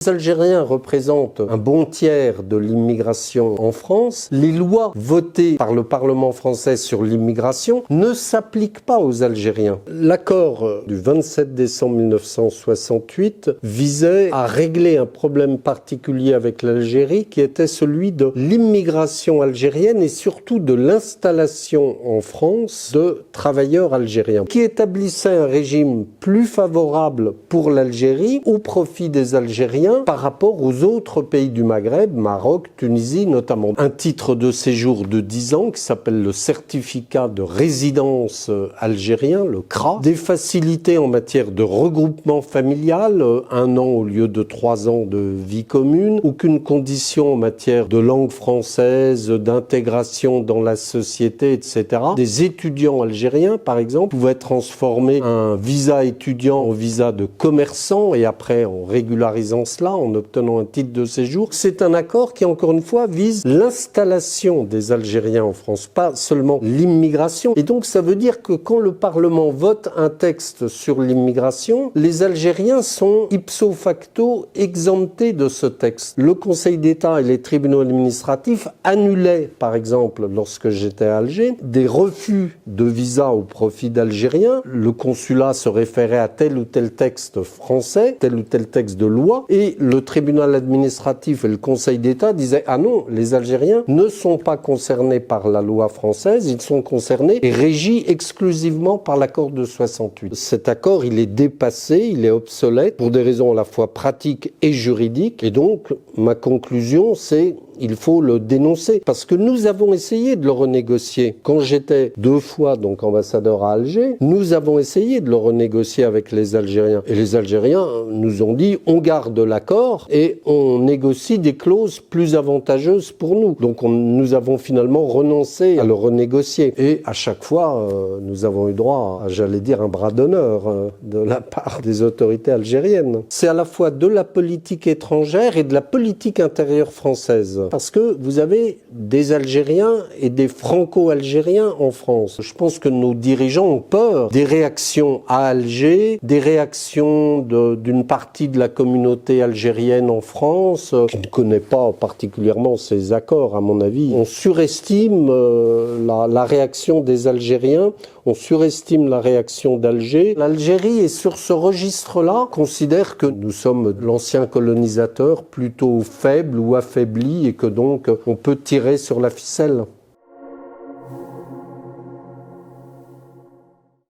Les Algériens représentent un bon tiers de l'immigration en France. Les lois votées par le Parlement français sur l'immigration ne s'appliquent pas aux Algériens. L'accord du 27 décembre 1968 visait à régler un problème particulier avec l'Algérie qui était celui de l'immigration algérienne et surtout de l'installation en France de travailleurs algériens, qui établissait un régime plus favorable pour l'Algérie au profit des Algériens par rapport aux autres pays du Maghreb, Maroc, Tunisie notamment. Un titre de séjour de 10 ans qui s'appelle le certificat de résidence algérien, le CRA. Des facilités en matière de regroupement familial, 1 an au lieu de 3 ans de vie commune. Aucune condition en matière de langue française, d'intégration dans la société, etc. Des étudiants algériens, par exemple, pouvaient transformer un visa étudiant en visa de commerçant et après en régularisant cela, en obtenant un titre de séjour. C'est un accord qui, encore une fois, vise l'installation des Algériens en France, pas seulement l'immigration. Et donc, ça veut dire que quand le Parlement vote un texte sur l'immigration, les Algériens sont ipso facto exemptés de ce texte. Le Conseil d'État et les tribunaux administratifs annulaient, par exemple, lorsque j'étais à Alger, des refus de visa au profit d'Algériens. Le consulat se référait à tel ou tel texte français, tel ou tel texte de loi, et le tribunal administratif et le Conseil d'État disaient « Ah non, les Algériens ne sont pas concernés par la loi française, ils sont concernés et régis exclusivement par l'accord de 68 ». Cet accord, il est dépassé, il est obsolète pour des raisons à la fois pratiques et juridiques. Et donc, ma conclusion, c'est il faut le dénoncer parce que nous avons essayé de le renégocier. Quand j'étais 2 fois donc ambassadeur à Alger, nous avons essayé de le renégocier avec les Algériens. Et les Algériens nous ont dit on garde l'accord et on négocie des clauses plus avantageuses pour nous. Donc nous avons finalement renoncé à le renégocier. Et à chaque fois, nous avons eu droit à, j'allais dire, un bras d'honneur de la part des autorités algériennes. C'est à la fois de la politique étrangère et de la politique intérieure française. Parce que vous avez des Algériens et des Franco-Algériens en France. Je pense que nos dirigeants ont peur des réactions à Alger, des réactions d'une partie de la communauté algérienne en France, qui ne connaît pas particulièrement ces accords, à mon avis. On surestime la réaction des Algériens, on surestime la réaction d'Alger. L'Algérie est sur ce registre-là, considère que nous sommes l'ancien colonisateur plutôt faible ou affaibli et que donc on peut tirer sur la ficelle.